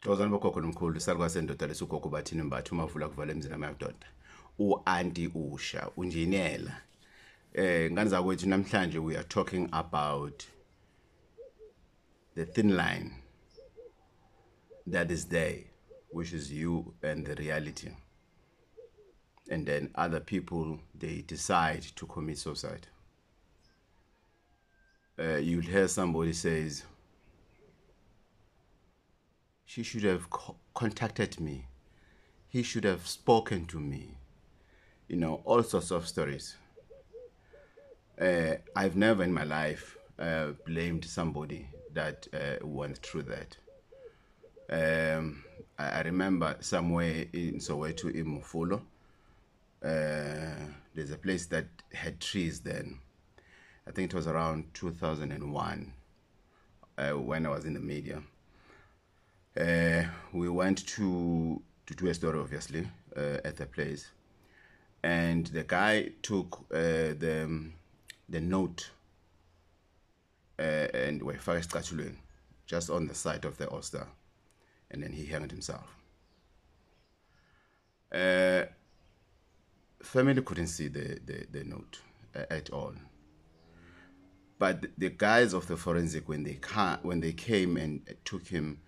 Xozani bokhokho nomkhulu salwa sendoda lesugogo bathini mbatha umavula kuvala emzini amadoda. U-anti usha unjinela. Ngani zakwethu namhlanje we are talking about the thin line that is there, which is you and the reality. And then other people, they decide to commit suicide. You'll hear somebody says, she should have contacted me. He should have spoken to me. You know, all sorts of stories. I've never in my life blamed somebody that went through that. I remember somewhere in Soweto, in Mufolo, there's a place that had trees then. I think it was around 2001 when I was in the media. We went to do a story, obviously, at the place. And the guy took the note and we first just on the side of the Oster, and then he hanged himself. Family couldn't see the note at all. But the guys of the forensic, when they came and took him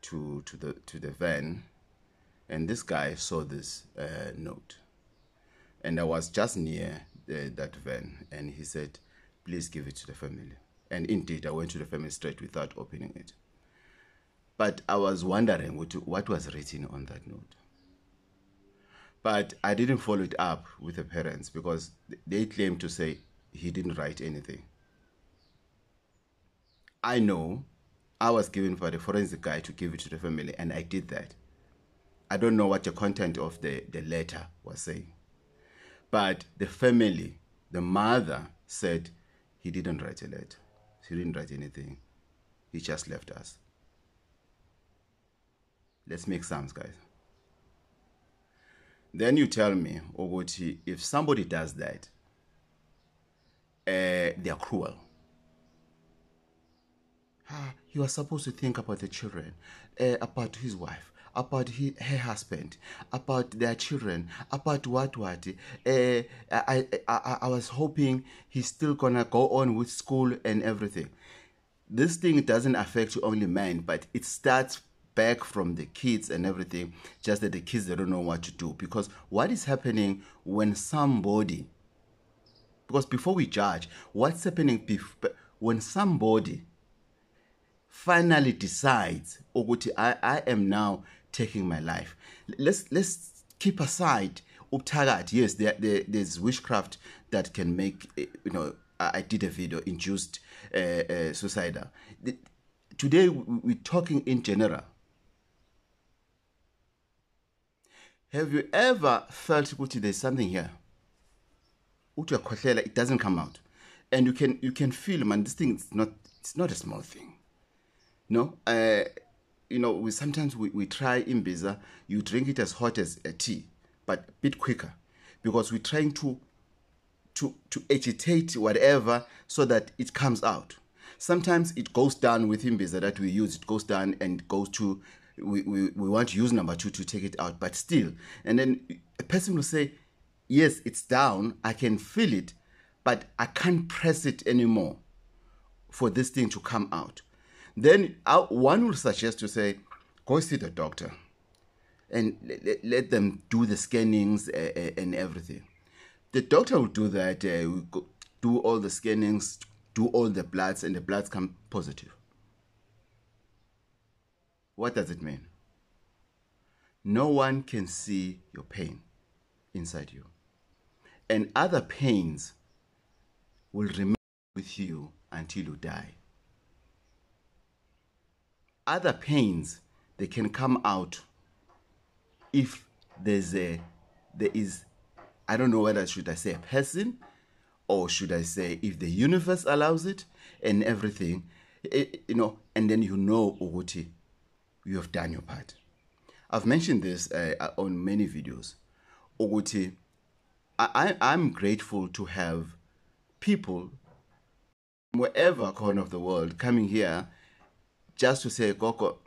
to the van, and this guy saw this note, and I was just near that van, and he said, please give it to the family. And indeed, I went to the family straight without opening it. But I was wondering what was written on that note. But I didn't follow it up with the parents because they claimed to say he didn't write anything. I know I was given for the forensic guy to give it to the family, and I did that. I don't know what the content of the letter was saying. But the family, the mother said he didn't write a letter. He didn't write anything. He just left us. Let's make sense, guys. Then you tell me, Ogoti, if somebody does that, they are cruel. You are supposed to think about the children, about his wife, about her husband, about their children, about what. I was hoping he's still gonna go on with school and everything. This thing doesn't affect only men, but it starts back from the kids and everything, just that the kids, they don't know what to do. Because what is happening when somebody, because before we judge, what's happening when somebody finally decides, I am now taking my life. Let's keep aside Uptagat. Yes, there's witchcraft that can make, I did a video, induced suicidal. Today, we're talking in general. Have you ever felt there's something here? It doesn't come out. And you can feel, man, this thing it's not a small thing. No, sometimes we try imbiza, you drink it as hot as a tea, but a bit quicker, because we're trying to agitate whatever so that it comes out. Sometimes it goes down with imbiza that we use, it goes down and goes to, we want to use number 2 to take it out, but still. And then a person will say, yes, it's down, I can feel it, but I can't press it anymore for this thing to come out. Then one will suggest to say, go see the doctor and let them do the scannings and everything. The doctor will do that, will do all the scannings, do all the bloods, and the bloods come positive. What does it mean? No one can see your pain inside you. And other pains will remain with you until you die. Other pains, they can come out if there is, I don't know whether should I say a person, or should I say if the universe allows it and everything, and then Uguti, you have done your part. I've mentioned this on many videos. Uguti, I'm grateful to have people from wherever corner of the world coming here just to say, Gogo,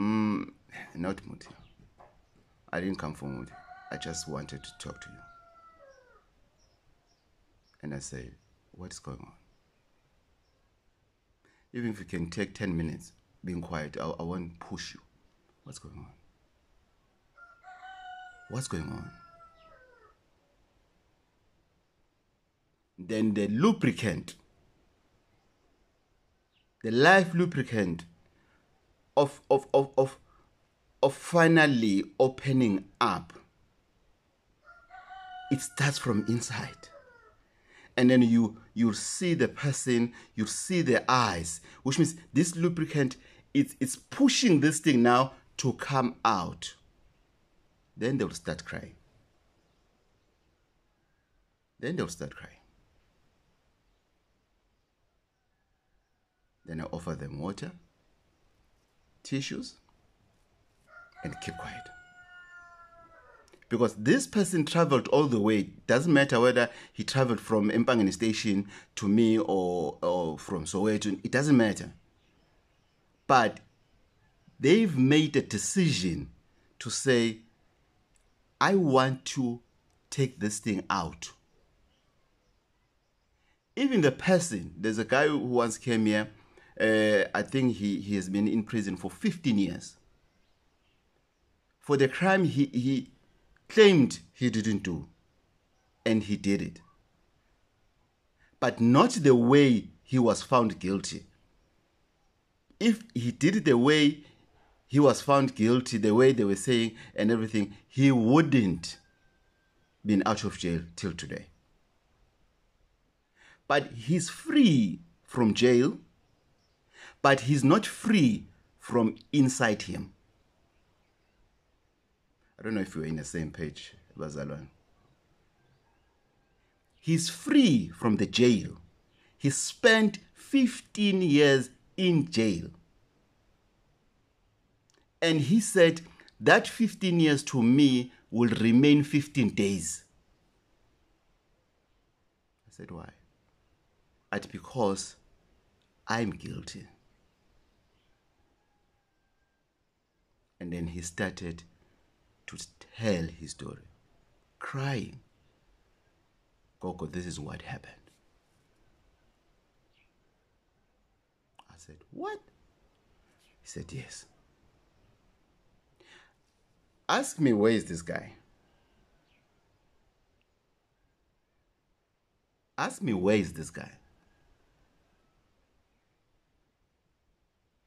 Not Muti. I didn't come for Muti. I just wanted to talk to you. And I said, what is going on? Even if you can take 10 minutes being quiet, I won't push you. What's going on? What's going on? Then the lubricant, the life lubricant of finally opening up, it starts from inside. And then you see the person, you see their eyes, which means this lubricant, it's pushing this thing now to come out. Then they'll start crying. Then they'll start crying. Then I offer them water, tissues, and keep quiet. Because this person traveled all the way. Doesn't matter whether he traveled from Empangeni Station to me or from Soweto. It doesn't matter. But they've made a decision to say, I want to take this thing out. Even the person, there's a guy who once came here, I think he has been in prison for 15 years. For the crime he claimed he didn't do. And he did it. But not the way he was found guilty. If he did it the way he was found guilty, the way they were saying and everything, he wouldn't been out of jail till today. But he's free from jail, but he's not free from inside him. I don't know if we're in the same page, Bazalwan. He's free from the jail. He spent 15 years in jail. And he said, that 15 years to me will remain 15 days. I said, why? It's because I'm guilty. And then he started to tell his story, crying. Gogo, this is what happened. I said, what? He said, yes. Ask me, where is this guy? Ask me, where is this guy?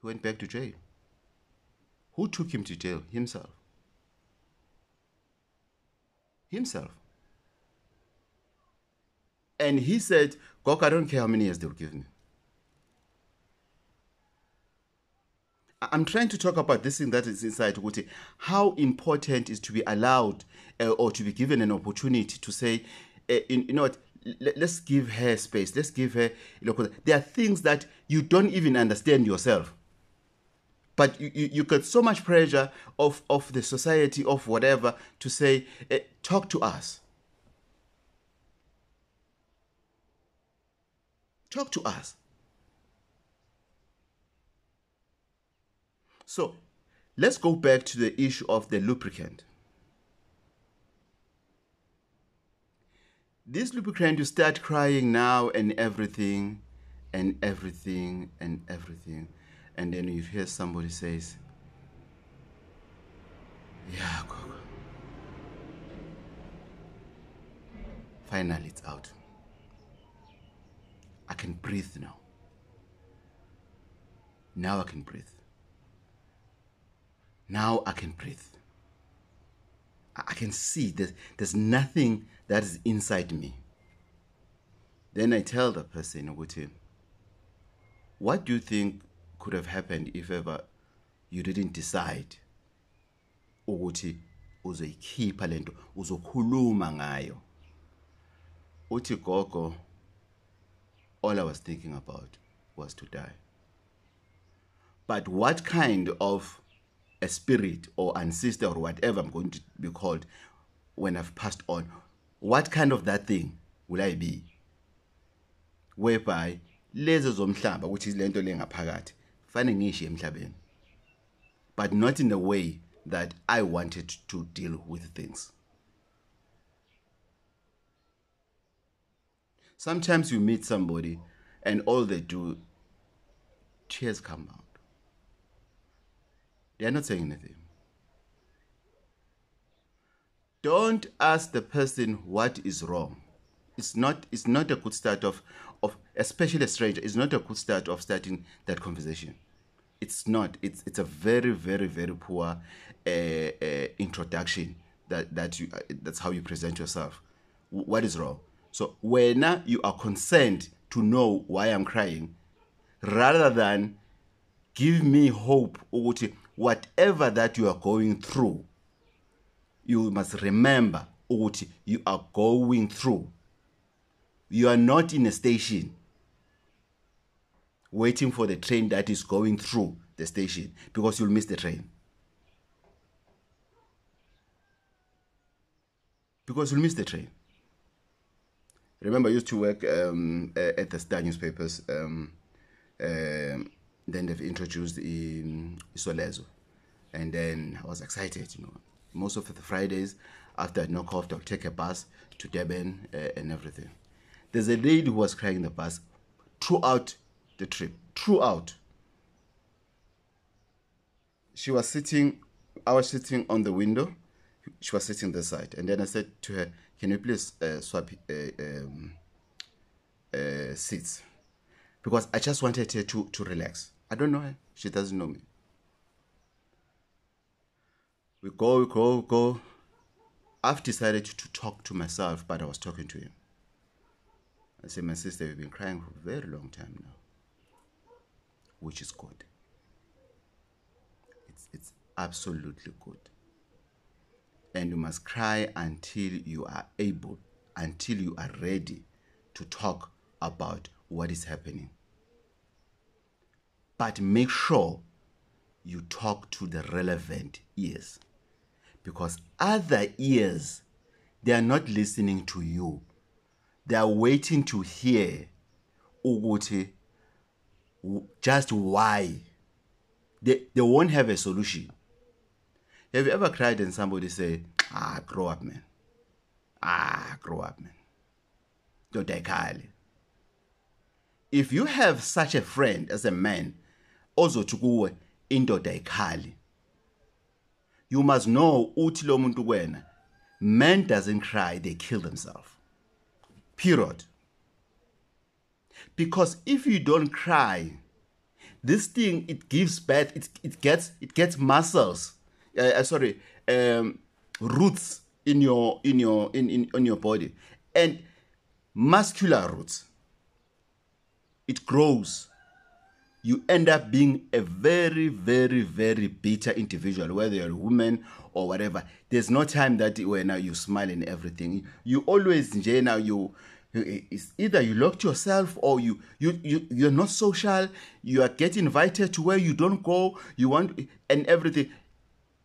He went back to jail. Who took him to jail? Himself. Himself. And he said, Gogo, I don't care how many years they'll give me. I'm trying to talk about this thing that is inside Uguti. How important is to be allowed or to be given an opportunity to say, you know what, let's give her space. Let's give her, there are things that you don't even understand yourself. But you get so much pressure of the society, of whatever, to say, talk to us. Talk to us. So let's go back to the issue of the lubricant. This lubricant, you start crying now and everything, and everything, and everything. And then you hear somebody says, yeah, Gogo. Finally, it's out. I can breathe now. Now I can breathe. Now I can breathe. I can see there's nothing that is inside me. Then I tell the person, what do you think could have happened if ever you didn't decide ukuthi uzoyikhipha lento, uzokhuluma ngayo? Uthi, Gogo, all I was thinking about was to die. But what kind of a spirit or ancestor or whatever I'm going to be called when I've passed on, what kind of that thing will I be? Whereby lezo zomhlaba, which is lento lengaphakathi, fanele ngishiye emhlabeni. but not in a way that I wanted to deal with things. Sometimes you meet somebody and all they do, tears come out. They are not saying anything. Don't ask the person what is wrong. It's not a good start of especially a stranger. It's not a good start of starting that conversation. It's not. It's a very, very, very poor introduction. That's how you present yourself. What is wrong? So when you are concerned to know why I'm crying, rather than give me hope, whatever that you are going through, you must remember you are going through. You are not in a station waiting for the train that is going through the station, because you'll miss the train. Because you'll miss the train. Remember, I used to work at the Star newspapers. Then they've introduced Isolezo. And then I was excited, Most of the Fridays, after I'd knock off, I'll take a bus to Durban and everything. There's a lady who was crying in the bus throughout the trip. Throughout. I was sitting on the window. She was sitting this side. And then I said to her, can you please swap seats? Because I just wanted her to relax. I don't know her. She doesn't know me. We go. I've decided to talk to myself, but I was talking to him. I said, my sister, we've been crying for a very long time now, which is good. It's absolutely good. And you must cry until you are able, until you are ready to talk about what is happening. But make sure you talk to the relevant ears, because other ears, they are not listening to you. They are waiting to hear just why. They won't have a solution. Have you ever cried and somebody say, grow up, man. Grow up, man. Don't die, Kali. If you have such a friend as a man, also to go into the Kali, you must know, men doesn't cry, they kill themselves. Period. Because if you don't cry, this thing, it gives birth, it gets muscles. Roots in your body, and muscular roots. It grows. You end up being a very, very, very bitter individual, whether you're a woman or whatever. There's no time that when you smile and everything. You always, it's either you locked yourself or you're not social. You are getting invited to where you don't go. You want and everything.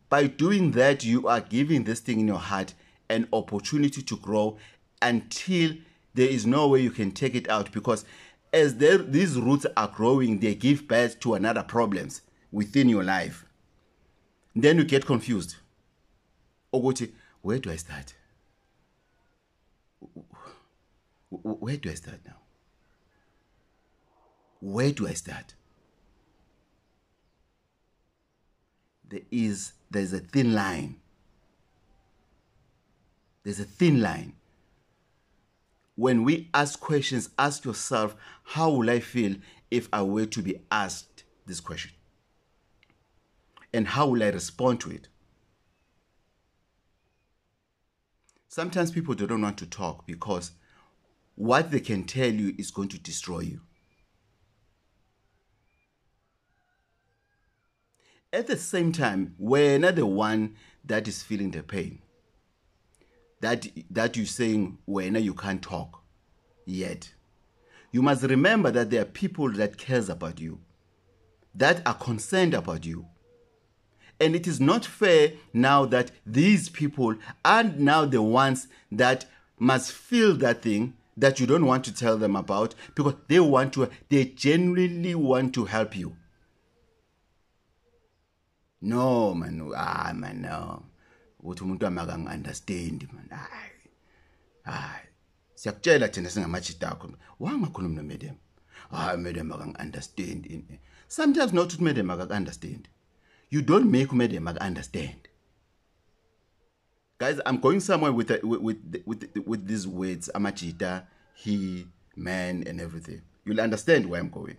By doing that, you are giving this thing in your heart an opportunity to grow until there is no way you can take it out, because as these roots are growing, they give birth to another problems within your life. Then you get confused. Where do I start? Where do I start now? Where do I start? There's a thin line. There's a thin line. When we ask questions, ask yourself, how will I feel if I were to be asked this question? And how will I respond to it? Sometimes people don't want to talk because what they can tell you is going to destroy you. At the same time, we're not the one that is feeling the pain. That you're saying when you can't talk yet. You must remember that there are people that cares about you, that are concerned about you. And it is not fair now that these people are now the ones that must feel that thing that you don't want to tell them about, because they genuinely want to help you. No man, man no. Uthi umuntu amakang understand man. Hayi. Siyakutshela thina singamajita akho. Wangakhulumi no madam. Madam akang understand. Sometimes not to madam akang understand. You don't make madam akang understand. Guys, I'm going somewhere with these words, amajita, he, man, and everything. You'll understand where I'm going.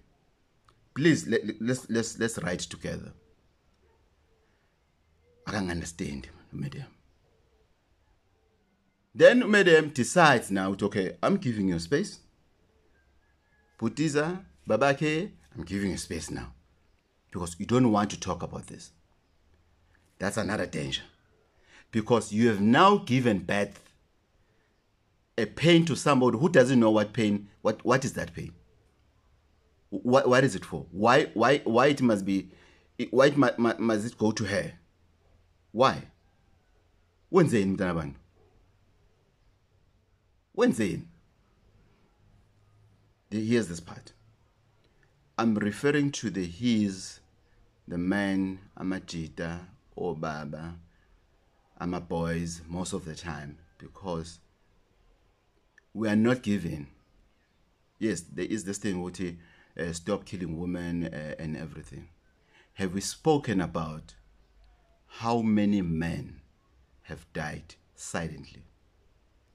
Please let's write together. I can understand, madam. Then madam decides now, okay, I'm giving you space. Putiza, Babake, I'm giving you space now. Because you don't want to talk about this. That's another danger. Because you have now given birth a pain to somebody who doesn't know what pain, what is that pain? What is it for? Why it must be, why must it go to her? Why? When's it mntanabantu? When's it? Here's this part. I'm referring to the he's, the man, amajita, or baba, ama boys most of the time, because we are not given. Yes, there is this thing with stop killing women and everything. Have we spoken about how many men have died silently,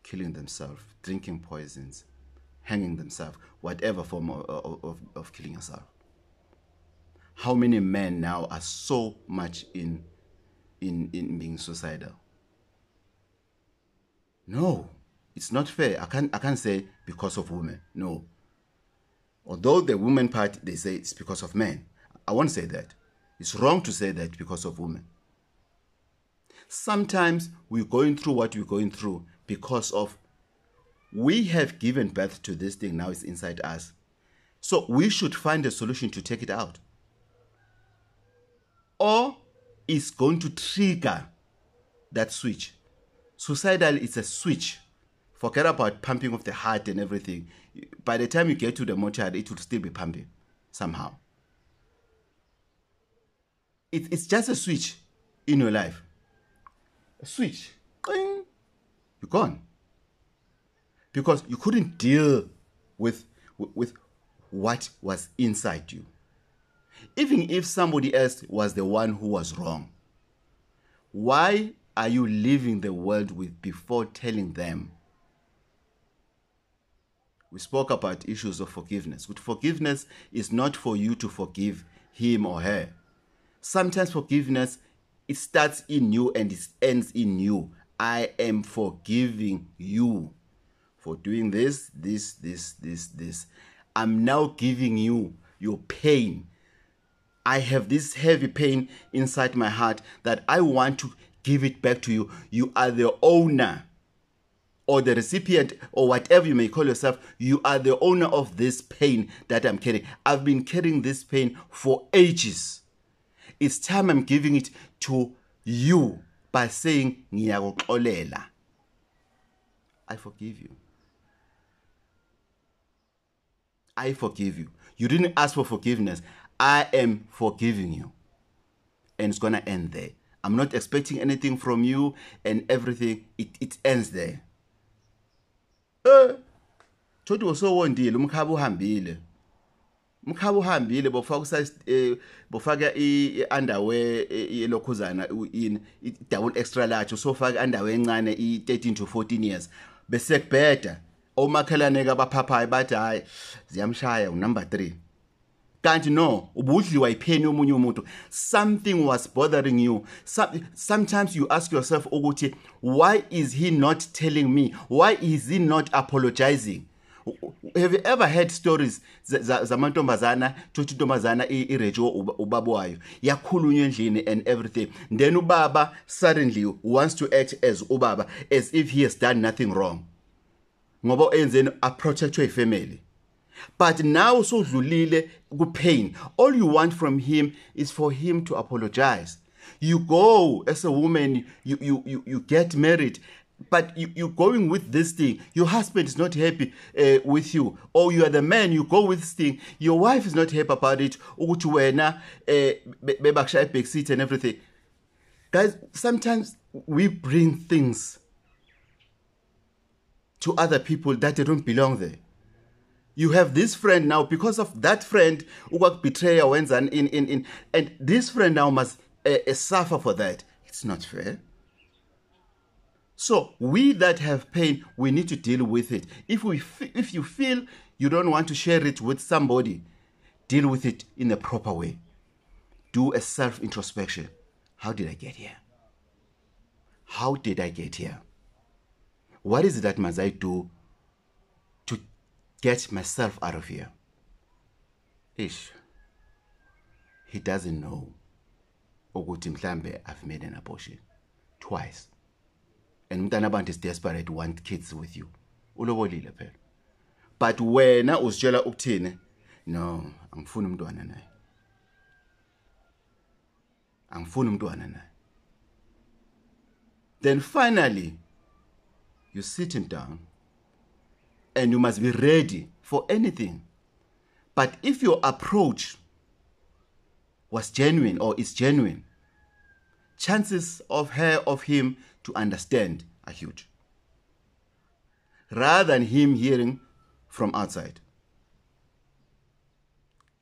killing themselves, drinking poisons, hanging themselves, whatever form of killing yourself? How many men now are so much in being suicidal? No, it's not fair. I can't say because of women. No. Although the women part, they say it's because of men. I won't say that. It's wrong to say that because of women. Sometimes we're going through what we're going through because of we have given birth to this thing, now it's inside us. So we should find a solution to take it out. Or it's going to trigger that switch. Suicidal is a switch. Forget about pumping of the heart and everything. By the time you get to the mortuary, it will still be pumping somehow. It's just a switch in your life. A switch. You're gone. Because you couldn't deal with what was inside you. Even if somebody else was the one who was wrong, why are you leaving the world with before telling them? We spoke about issues of forgiveness. With forgiveness is not for you to forgive him or her. Sometimes forgiveness, it starts in you and it ends in you. I am forgiving you for doing this. I'm now giving you your pain. I have this heavy pain inside my heart that I want to give it back to you. You are the owner or the recipient or whatever you may call yourself. You are the owner of this pain that I'm carrying. I've been carrying this pain for ages. It's time I'm giving it to you by saying, Ngiyakuxolela. I forgive you. I forgive you. You didn't ask for forgiveness. I am forgiving you. And it's going to end there. I'm not expecting anything from you and everything. It ends there. Thothi usowondile umkhaba uhambile. Umkhaba uhambile bofaka i-underwear yelokhuzana in double extra large usofaka underwear encane i-13 to 14 years. Bese kubheda omakhelane kabaphaphayi bathi hayi ziyamshaya number 3. Kanti no, ubudliwa ipheni omunye umuntu. Something was bothering you. Sometimes you ask yourself, ukuthi, why is he not telling me? Why is he not apologizing? Have you ever heard stories zamantombazana thothi intombazana irejo ubaba wayo yakhulunywa endlini and everything, then ubaba suddenly wants to act as ubaba as if he has done nothing wrong ngoba enzeni protect your family. But now so dlulile ku pain, all you want from him is for him to apologize. You go as a woman, you get married, but you're going with this thing. Your husband is not happy with you. Or you are the man, you go with this thing. Your wife is not happy about it. Backseat and everything. Guys, sometimes we bring things to other people that they don't belong there. You have this friend now, because of that friend who betray and this friend now must suffer for that. It's not fair. So we that have pain, we need to deal with it. If you feel you don't want to share it with somebody, deal with it in a proper way. Do a self-introspection. How did I get here? How did I get here? What is it that must I do to get myself out of here? Ish. He doesn't know. Ukuthi mhlambe I've made an abortion twice. And umntana abantu is desperate, want kids with you. Ulobolile phela. But wena uzitshela ukuthini? No, angifuni umntwana naye. Angifuni umntwana naye. Then finally, you're sitting down and you must be ready for anything. But if your approach was genuine or is genuine, chances of him to understand are huge. Rather than him hearing from outside.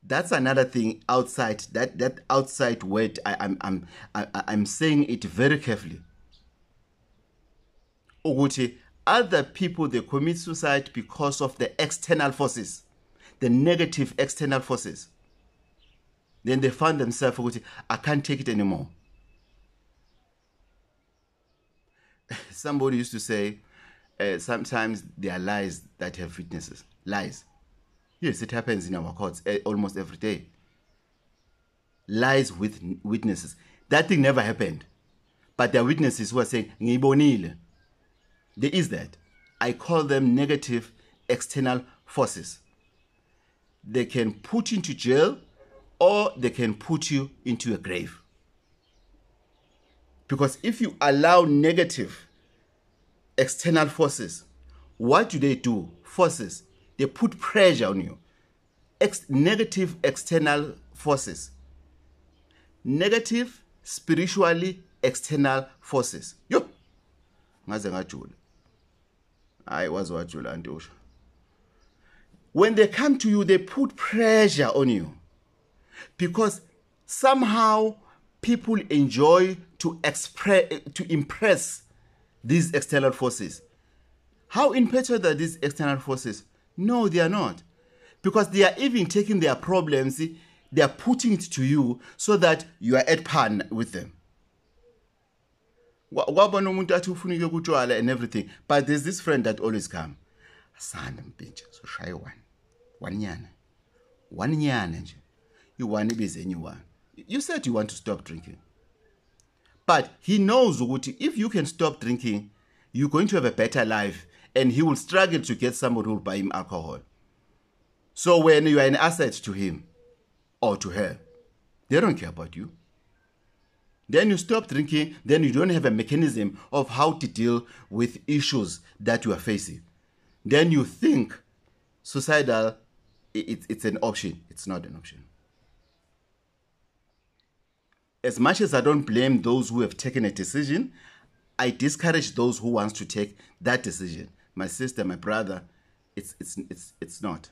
That's another thing outside, that outside word, I'm saying it very carefully. Ukuthi, other people, they commit suicide because of the external forces, the negative external forces. Then they find themselves, ukuthi, I can't take it anymore. Somebody used to say, sometimes there are lies that have witnesses. Lies. Yes, it happens in our courts almost every day. Lies with witnesses. That thing never happened. But there are witnesses who are saying, ngibonile. There is that. I call them negative external forces. They can put you into jail or they can put you into a grave. Because if you allow negative external forces, what do? Forces, they put pressure on you. Negative external forces. Negative spiritually external forces. Yo! When they come to you, they put pressure on you. Because somehow people enjoy to impress these external forces. How impetuous are these external forces? No, they are not. Because they are even taking their problems, they are putting it to you so that you are at par with them. And everything. But there's this friend that always comes. So shy one yana. You want to be anyone. You said you want to stop drinking. But he knows that if you can stop drinking, you're going to have a better life, and he will struggle to get somebody who will buy him alcohol. So when you are an asset to him or to her, they don't care about you. Then you stop drinking, then you don't have a mechanism of how to deal with issues that you are facing. Then you think suicidal, it's an option. It's not an option. As much as I don't blame those who have taken a decision, I discourage those who want to take that decision. My sister, my brother, it's not.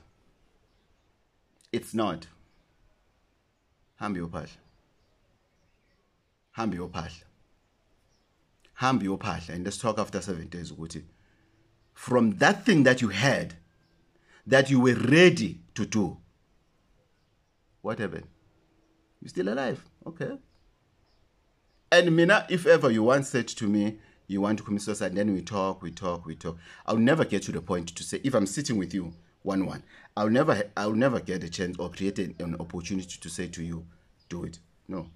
It's not. Hambi opahla. Hambi opahla. Hambi opahla. And let's talk after 7 days. From that thing that you had, that you were ready to do, what happened? You're still alive. Okay. And Mina, if ever you once said to me, you want to commit suicide, then we talk. I'll never get to the point to say, if I'm sitting with you, one, I'll never get a chance or create an opportunity to say to you, do it. No.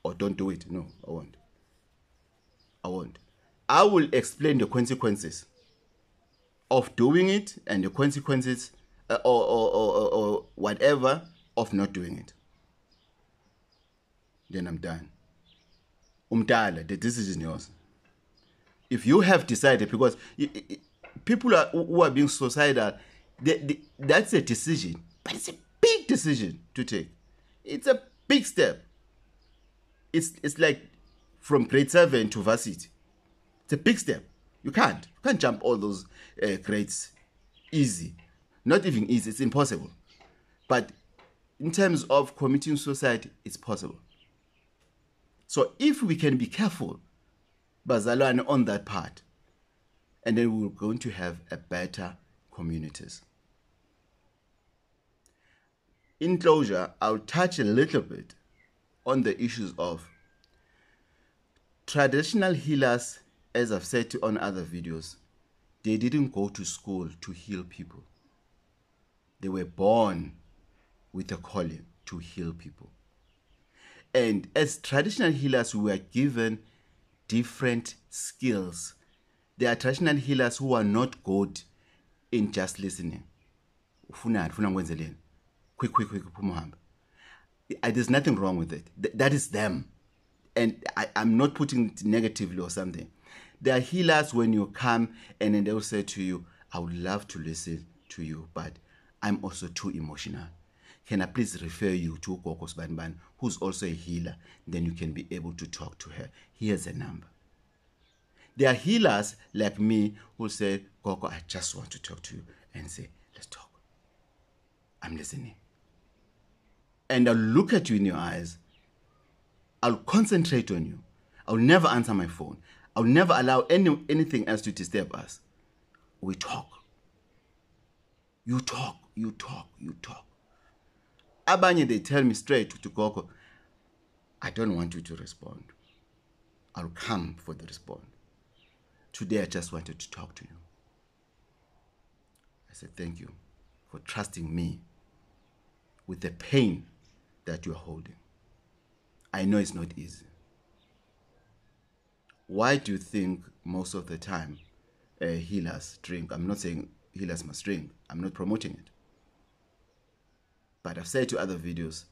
Or don't do it. No, I won't. I will explain the consequences of doing it and the consequences or whatever of not doing it. Then I'm done. The decision is yours. If you have decided, because people who are being suicidal, that's a decision, but it's a big decision to take. It's a big step. It's like from grade 7 to varsity. It's a big step. You can't jump all those grades easy. Not even easy, it's impossible. But in terms of committing suicide, it's possible. So if we can be careful, bazalwane, on that part, and then we're going to have a better communities. In closure, I'll touch a little bit on the issues of traditional healers. As I've said on other videos, they didn't go to school to heal people. They were born with a calling to heal people. And as traditional healers, we are given different skills. There are traditional healers who are not good in just listening. Quick, there's nothing wrong with it. That is them. And I'm not putting it negatively or something. There are healers when you come and then they'll say to you, I would love to listen to you, but I'm also too emotional. Can I please refer you to Gogo Bathini, who's also a healer? Then you can be able to talk to her. Here's a number. There are healers like me who say, Gogo, I just want to talk to you, and say, let's talk. I'm listening. And I'll look at you in your eyes. I'll concentrate on you. I'll never answer my phone. I'll never allow anything else to disturb us. We talk. You talk. Abanye, they tell me straight to Gogo, I don't want you to respond. I'll come for the response. Today I just wanted to talk to you. I said, thank you for trusting me with the pain that you're holding. I know it's not easy. Why do you think most of the time healers drink? I'm not saying healers must drink. I'm not promoting it. But I've said to other videos,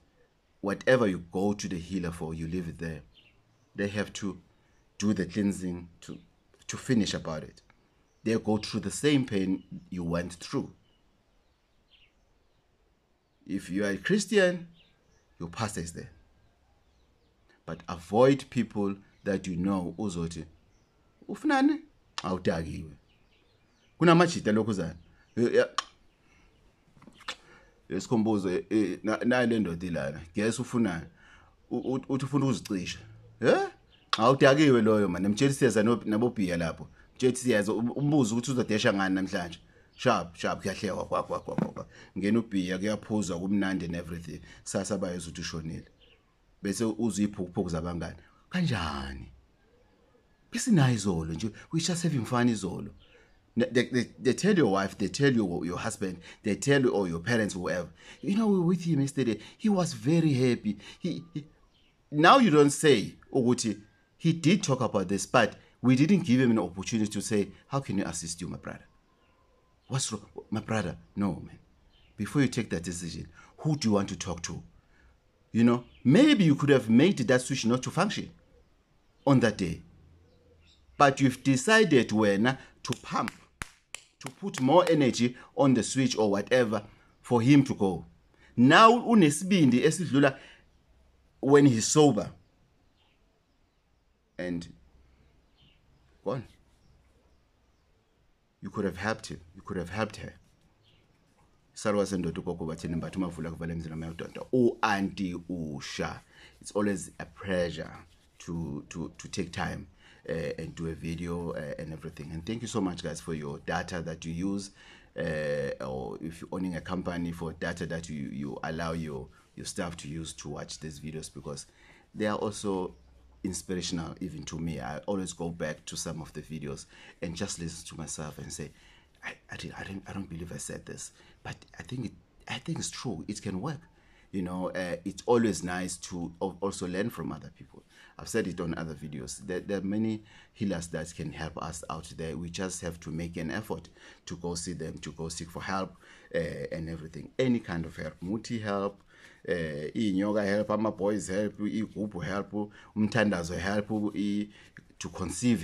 whatever you go to the healer for, you leave it there. They have to do the cleansing to finish about it. They go through the same pain you went through. If you are a Christian, your pastor is there. But avoid people that you know uzothi ufunani awudakiwe kunamajita lokuzana yesikhombozo nale ndoda ilana guess ufunani uthi ufuna ukuzicisha awudakiwe loyo man emtshela nabobhiya lapho mtshela siyaza umbuzo ukuthi uzodesha ngani namhlanje sharp kuyahleka kwakwa ngena ubhiya kuyaphuzwa kumnandi and everything sasa bayeza ukuthi ushonile bese uziphukuphuku zabangani kanjani bese nayo izolo nje we just having fun izolo. They tell your wife, they tell your husband, they tell you or your parents, whoever, you know, we were with him yesterday, he was very happy. He now you don't say Oguti, he did talk about this, but we didn't give him an opportunity to say, how can you assist you, my brother? What's wrong, my brother? No, man. Before you take that decision, who do you want to talk to? You know, maybe you could have made that switch not to function on that day. But you've decided when to pump, to put more energy on the switch or whatever for him to go. Now, unesibindi esidlula when he's sober. And gone. You could have helped him. You could have helped her. Gogo Bathini Mbatha. Oh, Auntie Usha. It's always a pleasure to take time and do a video and everything. And thank you so much, guys, for your data that you use, or if you're owning a company, for data that you allow your staff to use to watch these videos, because they are also inspirational even to me. I always go back to some of the videos and just listen to myself and say, I don't believe I said this, but I think it's true. It can work. You know, it's always nice to also learn from other people. I've said it on other videos. There are many healers that can help us out there. We just have to make an effort to go see them, to go seek for help and everything. Any kind of help. Muti help, yoga help, ama boys help, group help, umtandazo help, to conceive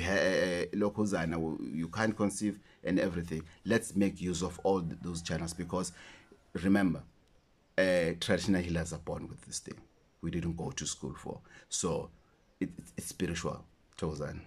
lokozana, you can't conceive and everything. Let's make use of all those channels, because remember, traditional healers are born with this thing. We didn't go to school for. So it's spiritual. Chosen.